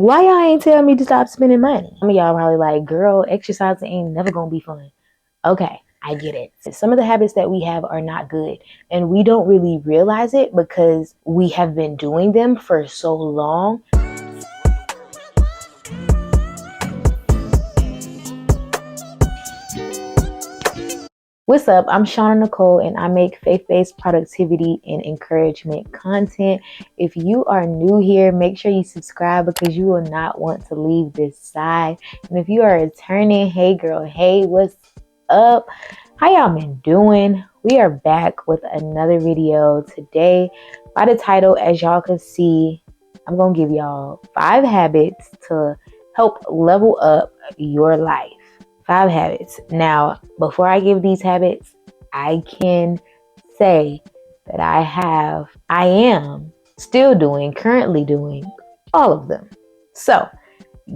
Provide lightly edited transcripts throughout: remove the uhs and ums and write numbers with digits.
Why y'all ain't tell me to stop spending money? Some of y'all probably like, girl, exercising ain't never gonna be fun. Okay, I get it. Some of the habits that we have are not good, and we don't really realize it because we have been doing them for so long. What's up? I'm Shawna Nicole, and I make faith-based productivity and encouragement content. If you are new here, make sure you subscribe because you will not want to leave this side. And if you are returning, hey girl, hey, what's up? How y'all been doing? We are back with another video today. By the title, as y'all can see, I'm gonna give y'all 5 habits to help level up your life. 5 habits. Now, before I give these habits, I can say that I am still currently doing all of them. So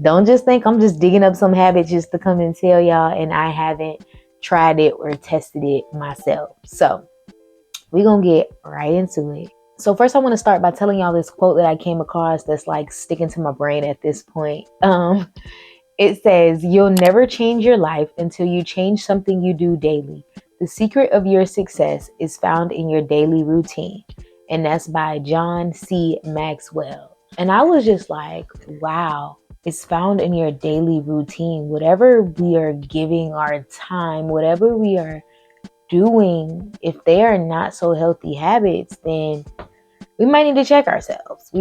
don't just think I'm just digging up some habits just to come and tell y'all, and I haven't tried it or tested it myself. So we're gonna get right into it. So first I want to start by telling y'all this quote that I came across that's like sticking to my brain at this point. It says, "You'll never change your life until you change something you do daily. The secret of your success is found in your daily routine." And that's by John C. Maxwell. And I was just like, wow, it's found in your daily routine. Whatever we are giving our time, whatever we are doing, if they are not so healthy habits, then we might need to check ourselves.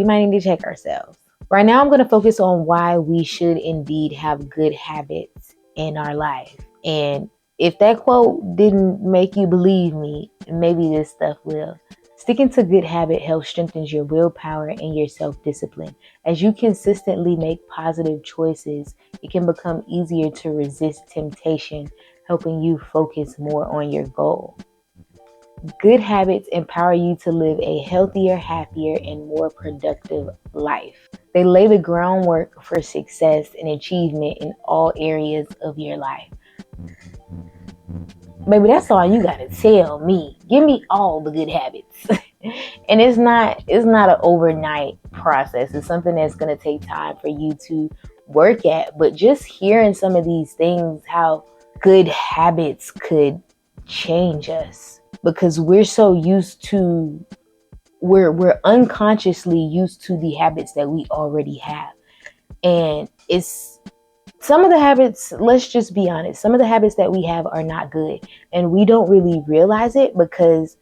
Right now, I'm going to focus on why we should indeed have good habits in our life. And if that quote didn't make you believe me, maybe this stuff will. Sticking to good habit helps strengthen your willpower and your self-discipline. As you consistently make positive choices, it can become easier to resist temptation, helping you focus more on your goal. Good habits empower you to live a healthier, happier, and more productive life. They lay the groundwork for success and achievement in all areas of your life. Baby, that's all you gotta tell me. Give me all the good habits. And it's not an overnight process. It's something that's gonna take time for you to work at. But just hearing some of these things, how good habits could change us, because we're so used to, we're unconsciously used to the habits that we already have. And it's some of the habits, let's just be honest, some of the habits that we have are not good, and we don't really realize it because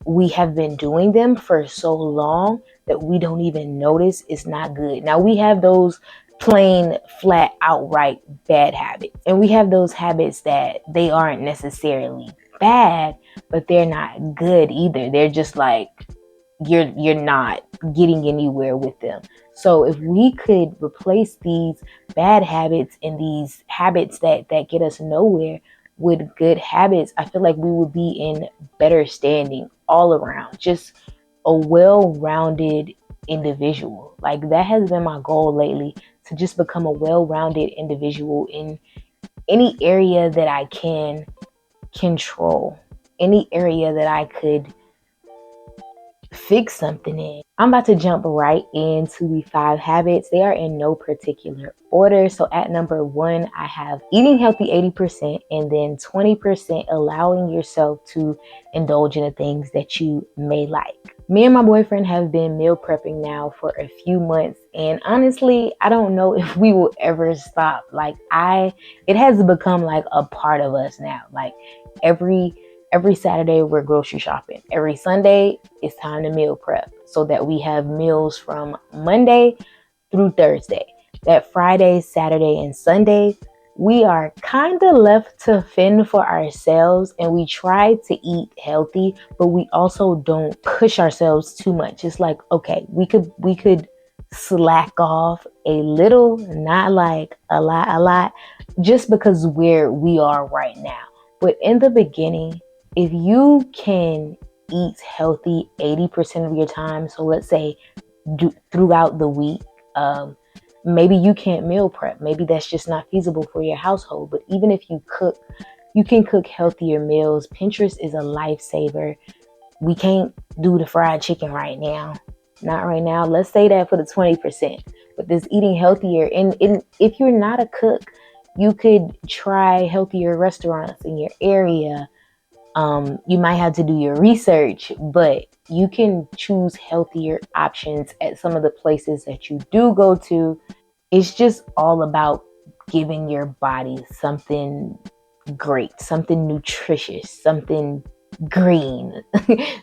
we have been doing them for so long that we don't even notice it's not good. Now, we have those plain, flat, outright bad habits, and we have those habits that they aren't necessarily bad, but they're not good either. They're just like, you're not getting anywhere with them. So if we could replace these bad habits and these habits that get us nowhere with good habits, I feel like we would be in better standing all around, just a well-rounded individual. Like, that has been my goal lately, to just become a well-rounded individual in any area that I can control, any area that I could fix something in. I'm about to jump right into the 5 habits. They are in no particular order. So at number 1, I have eating healthy 80%, and then 20% allowing yourself to indulge in the things that you may like. Me and my boyfriend have been meal prepping now for a few months, and honestly, I don't know if we will ever stop. Like, it has become like a part of us now. Like, every Saturday we're grocery shopping. Every Sunday it's time to meal prep so that we have meals from Monday through Thursday. That Friday, Saturday, and Sunday, we are kind of left to fend for ourselves, and we try to eat healthy, but we also don't push ourselves too much. It's like, okay, we could slack off a little, not like a lot, just because where we are right now. But in the beginning, if you can eat healthy 80% of your time, so let's say throughout the week, maybe you can't meal prep. Maybe that's just not feasible for your household. But even if you cook, you can cook healthier meals. Pinterest is a lifesaver. We can't do the fried chicken right now. Not right now. Let's say that for the 20%. But this eating healthier, and if you're not a cook, you could try healthier restaurants in your area. You might have to do your research, but you can choose healthier options at some of the places that you do go to. It's just all about giving your body something great, something nutritious, something green.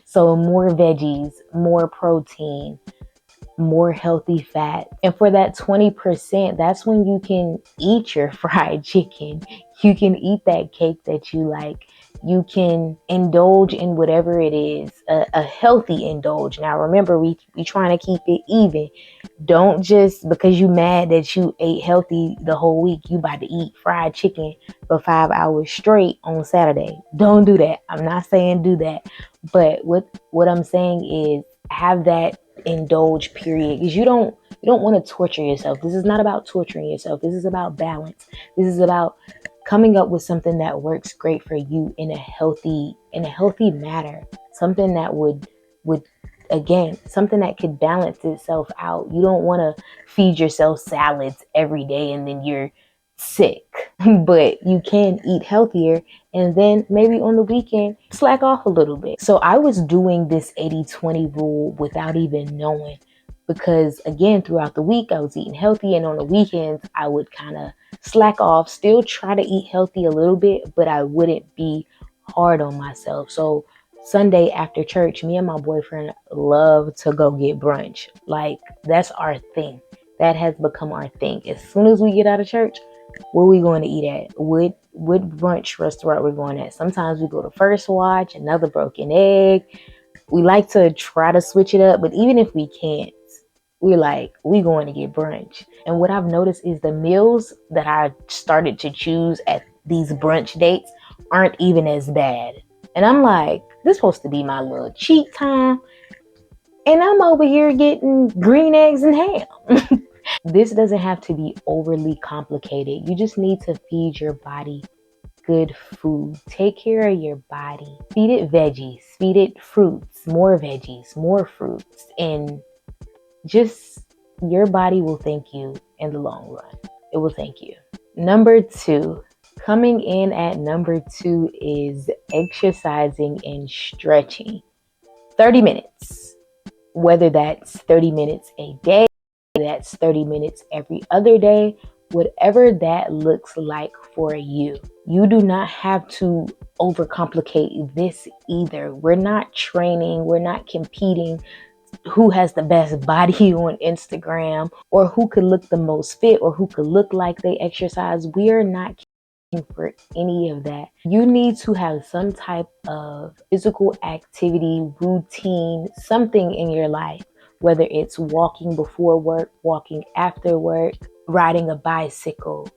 So more veggies, more protein, more healthy fat. And for that 20%, that's when you can eat your fried chicken. You can eat that cake that you like. You can indulge in whatever it is, a healthy indulge. Now remember, we trying to keep it even. Don't just because you mad that you ate healthy the whole week, you about to eat fried chicken for 5 hours straight on Saturday. Don't do that. I'm not saying do that. But what I'm saying is have that indulge period, because you don't want to torture yourself. This is not about torturing yourself. This is about balance. This is about coming up with something that works great for you in a healthy manner. Something that would again, something that could balance itself out. You don't want to feed yourself salads every day and then you're sick. But you can eat healthier and then maybe on the weekend slack off a little bit. So I was doing this 80-20 rule without even knowing, because again, throughout the week I was eating healthy, and on the weekends I would kind of slack off, still try to eat healthy a little bit, but I wouldn't be hard on myself. So Sunday after church, me and my boyfriend love to go get brunch. Like, that's our thing. That has become our thing. As soon as we get out of church, where we going to eat at? What brunch restaurant we're going at? Sometimes we go to First Watch, another Broken Egg. We like to try to switch it up, but even if we can't, we going to get brunch. And what I've noticed is the meals that I started to choose at these brunch dates aren't even as bad. And I'm like, this is supposed to be my little cheat time, and I'm over here getting green eggs and ham. This doesn't have to be overly complicated. You just need to feed your body good food. Take care of your body. Feed it veggies, feed it fruits, more veggies, more fruits, and just your body will thank you in the long run. It will thank you. Number 2. Coming in at number 2 is exercising and stretching. 30 minutes. Whether that's 30 minutes a day, that's 30 minutes every other day, whatever that looks like for you. You do not have to overcomplicate this either. We're not training, we're not competing who has the best body on Instagram, or who could look the most fit, or who could look like they exercise. We are not for any of that. You need to have some type of physical activity, routine, something in your life, whether it's walking before work, walking after work, riding a bicycle,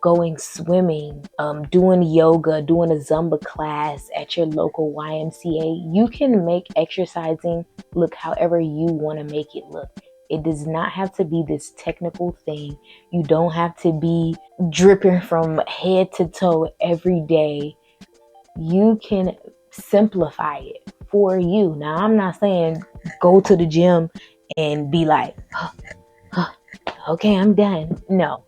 going swimming, doing yoga, doing a Zumba class at your local YMCA. You can make exercising look however you want to make it look. It does not have to be this technical thing. You don't have to be dripping from head to toe every day. You can simplify it for you. Now, I'm not saying go to the gym and be like, okay, I'm done. No.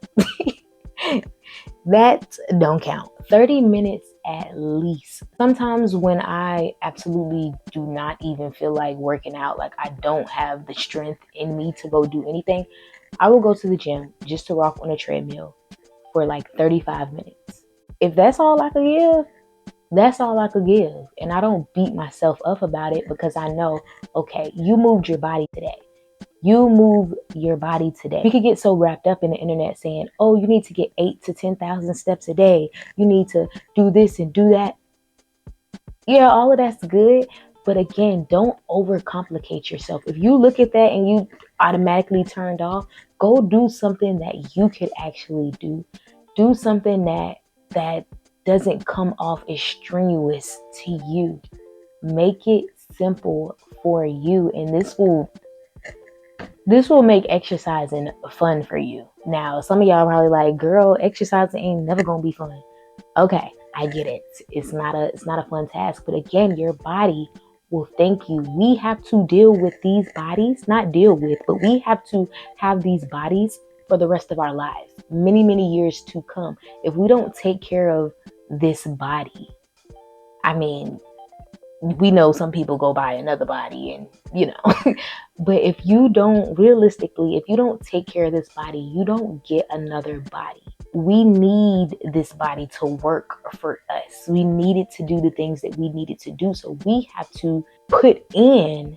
That don't count. 30 minutes at least. Sometimes when I absolutely do not even feel like working out, like I don't have the strength in me to go do anything, I will go to the gym just to walk on a treadmill for like 35 minutes. If that's all I could give, that's all I could give. And I don't beat myself up about it, because I know, okay, you moved your body today. You move your body today. We could get so wrapped up in the internet saying, oh, you need to get 8 to 10,000 steps a day. You need to do this and do that. Yeah, all of that's good. But again, don't overcomplicate yourself. If you look at that and you automatically turned off, go do something that you could actually do. Do something that doesn't come off as strenuous to you. Make it simple for you, and this will make exercising fun for you. Now, some of y'all probably like, girl, exercising ain't never gonna be fun. Okay, I get it. It's not a fun task, but again, your body well, thank you. We have to deal with these bodies, not deal with, but we have to have these bodies for the rest of our lives, many, many years to come. If we don't take care of this body, I mean, we know some people go buy another body and, but if you don't, realistically, if you don't take care of this body, you don't get another body. We need this body to work for us. We need it to do the things that we need it to do. So we have to put in,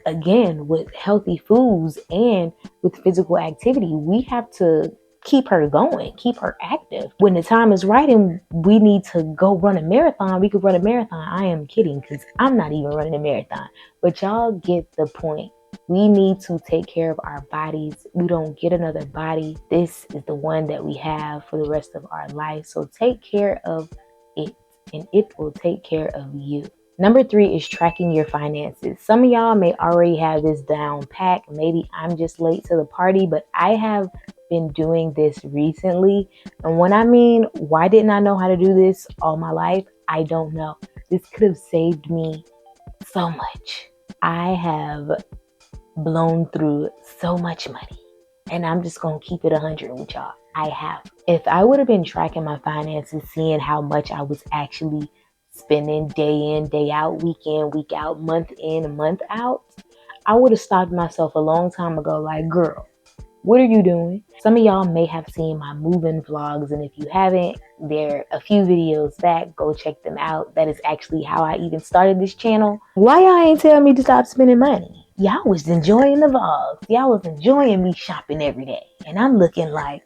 again, with healthy foods and with physical activity, we have to keep her going, keep her active. When the time is right and we need to go run a marathon, we could run a marathon. I am kidding, because I'm not even running a marathon. But y'all get the point. We need to take care of our bodies. We don't get another body. This is the one that we have for the rest of our life. So take care of it, and it will take care of you. Number 3 is tracking your finances. Some of y'all may already have this down pat. Maybe I'm just late to the party, but I have been doing this recently. And when I mean, why didn't I know how to do this all my life? I don't know. This could have saved me so much. I have blown through so much money, and I'm just going to keep it 100 with y'all. I have. If I would have been tracking my finances, seeing how much I was actually spending day in, day out, week in, week out, month in, month out, I would have stopped myself a long time ago. Like, girl, what are you doing? Some of y'all may have seen my moving vlogs, and if you haven't, there are a few videos back. Go check them out. That is actually how I even started this channel. Why y'all ain't tell me to stop spending money? Y'all was enjoying the vlogs. Y'all was enjoying me shopping every day. And I'm looking like,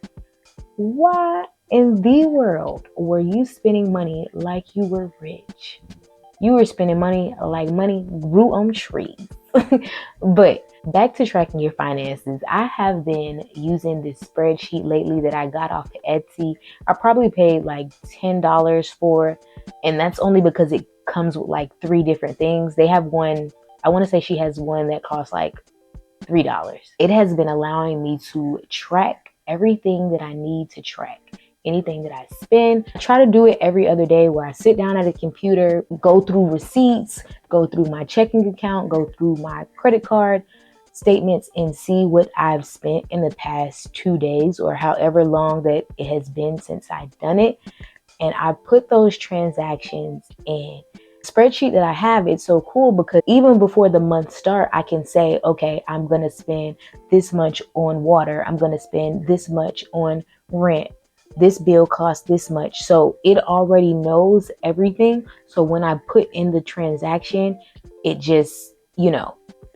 why in the world were you spending money like you were rich? You were spending money like money grew on trees. But back to tracking your finances. I have been using this spreadsheet lately that I got off of Etsy. I probably paid like $10 for, and that's only because it comes with like 3 different things. They have one, I want to say she has one that costs like $3. It has been allowing me to track everything that I need to track. Anything that I spend. I try to do it every other day, where I sit down at a computer, go through receipts, go through my checking account, go through my credit card statements, and see what I've spent in the past 2 days, or however long that it has been since I've done it. And I put those transactions in. Spreadsheet that I have, it's so cool because even before the month start, I can say, okay, I'm going to spend this much on water. I'm going to spend this much on rent. This bill costs this much. So it already knows everything. So when I put in the transaction, it just,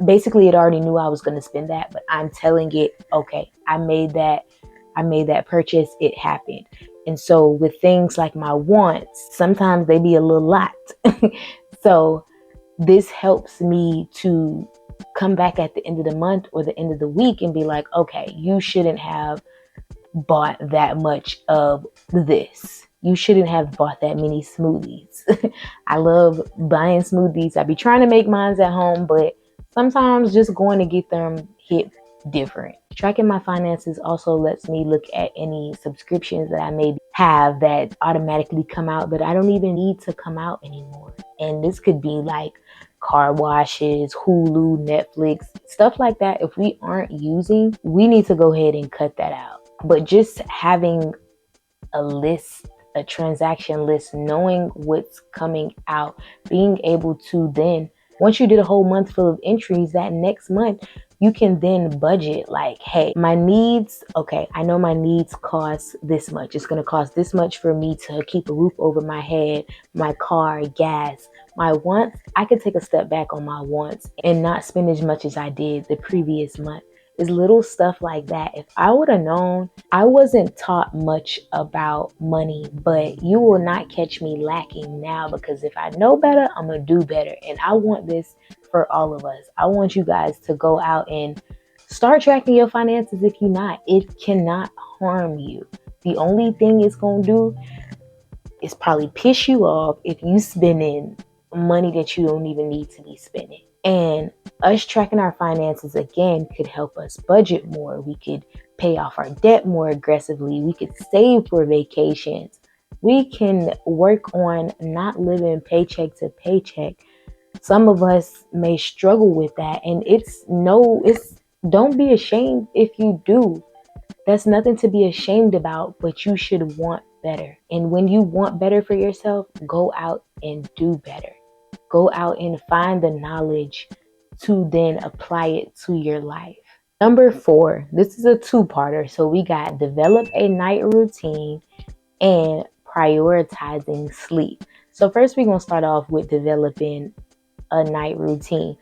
basically it already knew I was going to spend that, but I'm telling it, okay, I made that purchase. It happened. And so with things like my wants, sometimes they be a little lot. So this helps me to come back at the end of the month or the end of the week and be like, okay, you shouldn't have bought that much of this. You shouldn't have bought that many smoothies. I love buying smoothies. I be trying to make mine at home, but sometimes just going to get them hit different. Tracking my finances also lets me look at any subscriptions that I may have that automatically come out that I don't even need to come out anymore. And this could be like car washes, Hulu, Netflix, stuff like that. If we aren't using, we need to go ahead and cut that out. But just having a list, a transaction list, knowing what's coming out, being able to then, once you did a whole month full of entries, that next month, you can then budget like, hey, my needs, okay, I know my needs cost this much. It's going to cost this much for me to keep a roof over my head, my car, gas. My wants, I could take a step back on my wants and not spend as much as I did the previous month. It's little stuff like that. If I would have known, I wasn't taught much about money, but you will not catch me lacking now, because if I know better, I'm going to do better. And I want this for all of us. I want you guys to go out and start tracking your finances. If you're not, it cannot harm you. The only thing it's going to do is probably piss you off if you spending money that you don't even need to be spending. And us tracking our finances, again, could help us budget more. We could pay off our debt more aggressively. We could save for vacations. We can work on not living paycheck to paycheck. Some of us may struggle with that, and it's don't be ashamed if you do. That's nothing to be ashamed about, but you should want better. And when you want better for yourself, go out and do better. Go out and find the knowledge to then apply it to your life. Number 4, this is a two-parter. So we got develop a night routine and prioritizing sleep. So first we're going to start off with developing a night routine.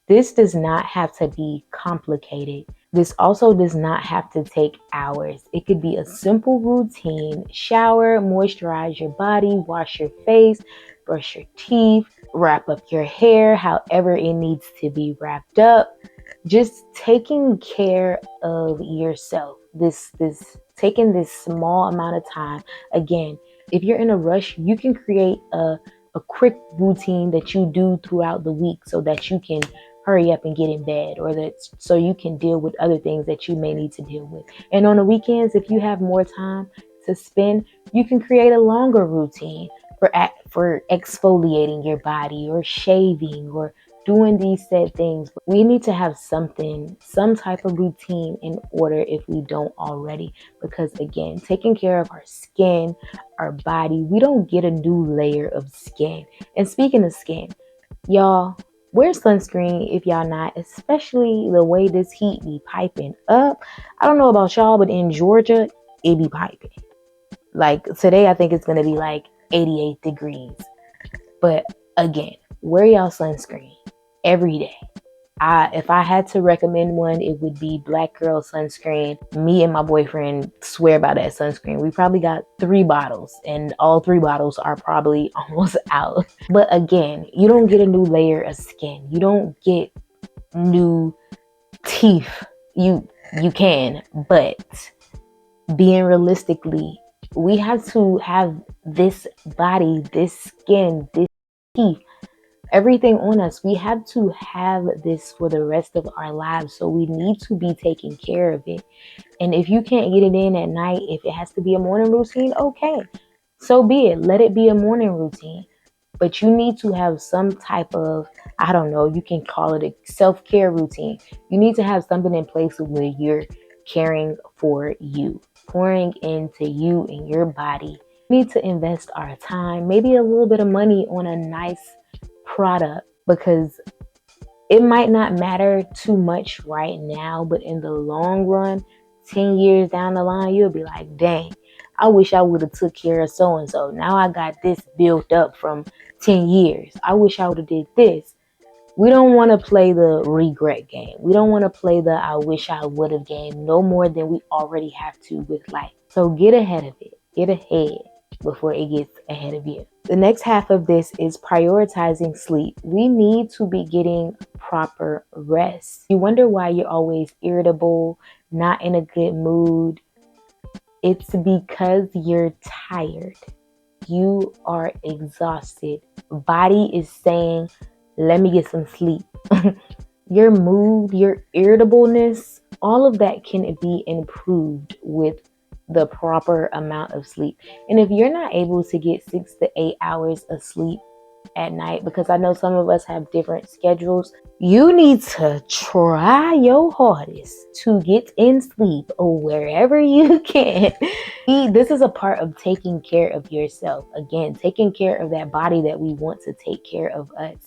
This does not have to be complicated. This also does not have to take hours. It could be a simple routine: shower, moisturize your body, wash your face, brush your teeth, wrap up your hair, however it needs to be wrapped up. Just taking care of yourself. This taking this small amount of time. Again, if you're in a rush, you can create a quick routine that you do throughout the week so that you can hurry up and get in bed, or that so you can deal with other things that you may need to deal with. And on the weekends, if you have more time to spend, you can create a longer routine for exfoliating your body or shaving or doing these said things. We need to have some type of routine in order if we don't already, because again, taking care of our skin, our body, we don't get a new layer of skin. And speaking of skin, y'all, wear sunscreen if y'all not, especially the way this heat be piping up. I don't know about y'all, but in Georgia, it be piping. Like today, I think it's going to be like 88 degrees. But again, wear y'all sunscreen every day. If I had to recommend one, it would be Black Girl sunscreen. Me and my boyfriend swear by that sunscreen. We probably got 3 bottles, and all 3 bottles are probably almost out. But again, you don't get a new layer of skin. You don't get new teeth. You can, but being realistically, we have to have this body, this skin, this teeth, everything on us. We have to have this for the rest of our lives. So we need to be taking care of it. And if you can't get it in at night, if it has to be a morning routine, okay, so be it. Let it be a morning routine. But you need to have some type of, I don't know, you can call it a self-care routine. You need to have something in place where you're caring for you, pouring into you and your body. We need to invest our time, maybe a little bit of money on a nice product, because it might not matter too much right now, but in the long run, 10 years down the line, you'll be like, dang, I wish I would have took care of so-and-so. Now I got this built up from 10 years. I wish I would have did this. We don't want to play the regret game. We don't want to play the I wish I would have game no more than we already have to with life. So get ahead of it. Get ahead before it gets ahead of you. The next half of this is prioritizing sleep. We need to be getting proper rest. You wonder why you're always irritable, not in a good mood. It's because you're tired. You are exhausted. Body is saying, let me get some sleep. Your mood, your irritableness, all of that can be improved with the proper amount of sleep. And if you're not able to get 6 to 8 hours of sleep at night, because I know some of us have different schedules, you need to try your hardest to get in sleep wherever you can. This is a part of taking care of yourself. Again, taking care of that body that we want to take care of us.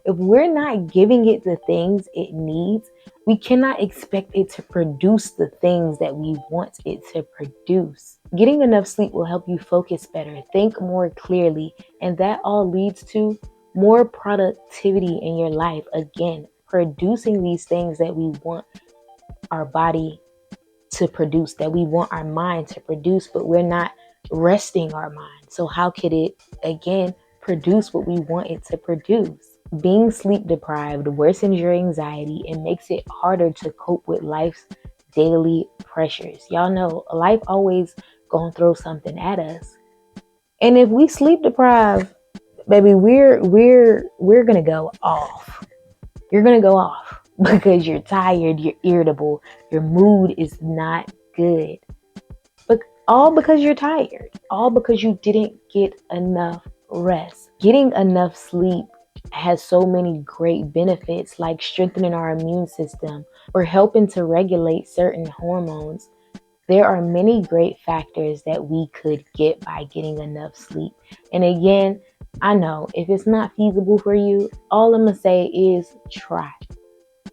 If we're not giving it the things it needs, we cannot expect it to produce the things that we want it to produce. Getting enough sleep will help you focus better, think more clearly, and that all leads to more productivity in your life. Again, producing these things that we want our body to produce, that we want our mind to produce, but we're not resting our mind. So how could it, again, produce what we want it to produce? Being sleep deprived worsens your anxiety and makes it harder to cope with life's daily pressures. Y'all know life always gonna throw something at us. And if we sleep deprived, baby, we're gonna go off. You're gonna go off because you're tired, you're irritable, your mood is not good. But all because you're tired, all because you didn't get enough rest. Getting enough sleep has so many great benefits, like strengthening our immune system or helping to regulate certain hormones. There are many great factors that we could get by getting enough sleep. And again, I know if it's not feasible for you, all I'm going to say is try.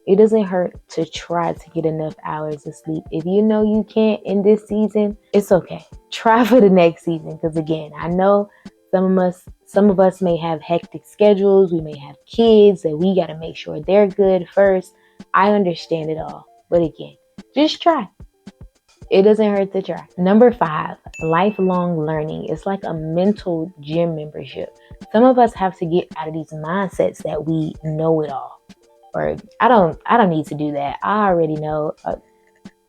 It doesn't hurt to try to get enough hours of sleep. If you know you can't in this season, it's okay. Try for the next season. Because again, I know some of us may have hectic schedules. We may have kids that we got to make sure they're good first. I understand it all. But again, just try. It doesn't hurt to try. Number 5, lifelong learning. It's like a mental gym membership. Some of us have to get out of these mindsets that we know it all. Or I don't need to do that. I already know.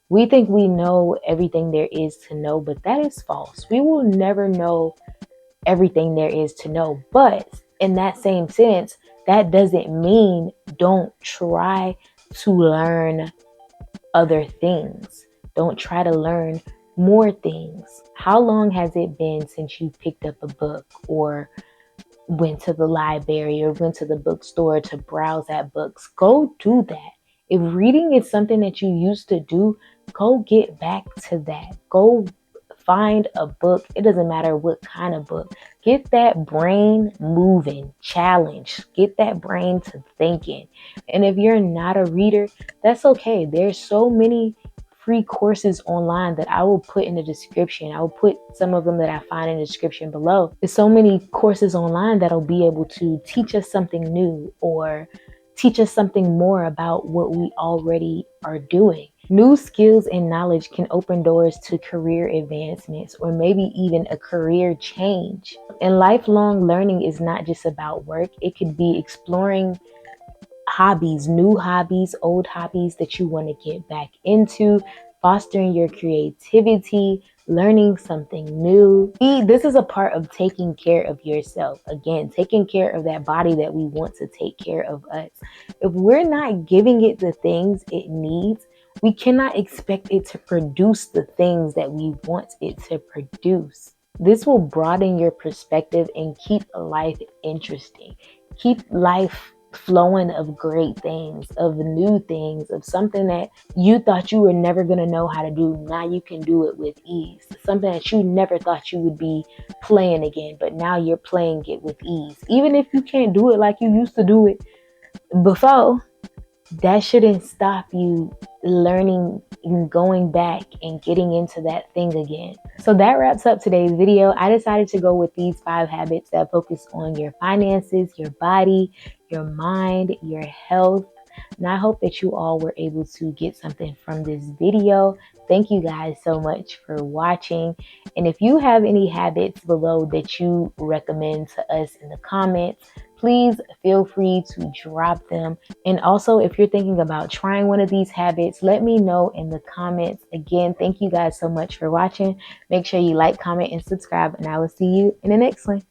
We think we know everything there is to know, but that is false. We will never know everything there is to know. But in that same sense, that doesn't mean don't try to learn other things. Don't try to learn more things. How long has it been since you picked up a book or went to the library or went to the bookstore to browse at books? Go do that. If reading is something that you used to do, go get back to that. Go find a book. It doesn't matter what kind of book. Get that brain moving, challenge. Get that brain to thinking. And if you're not a reader, that's okay. There's so many free courses online that I will put in the description. I will put some of them that I find in the description below. There's so many courses online that'll be able to teach us something new or teach us something more about what we already are doing. New skills and knowledge can open doors to career advancements or maybe even a career change. And lifelong learning is not just about work. It could be exploring hobbies, new hobbies, old hobbies that you want to get back into, fostering your creativity, learning something new. This is a part of taking care of yourself. Again, taking care of that body that we want to take care of us. If we're not giving it the things it needs, we cannot expect it to produce the things that we want it to produce. This will broaden your perspective and keep life interesting. Keep life flowing of great things, of new things, of something that you thought you were never going to know how to do. Now you can do it with ease. Something that you never thought you would be playing again, but now you're playing it with ease. Even if you can't do it like you used to do it before, that shouldn't stop you learning and going back and getting into that thing again. So that wraps up today's video. I decided to go with these 5 habits that focus on your finances, your body, your mind, your health. And I hope that you all were able to get something from this video. Thank you guys so much for watching. And if you have any habits below that you recommend to us in the comments, please feel free to drop them. And also, if you're thinking about trying one of these habits, let me know in the comments. Again, thank you guys so much for watching. Make sure you like, comment, and subscribe, and I will see you in the next one.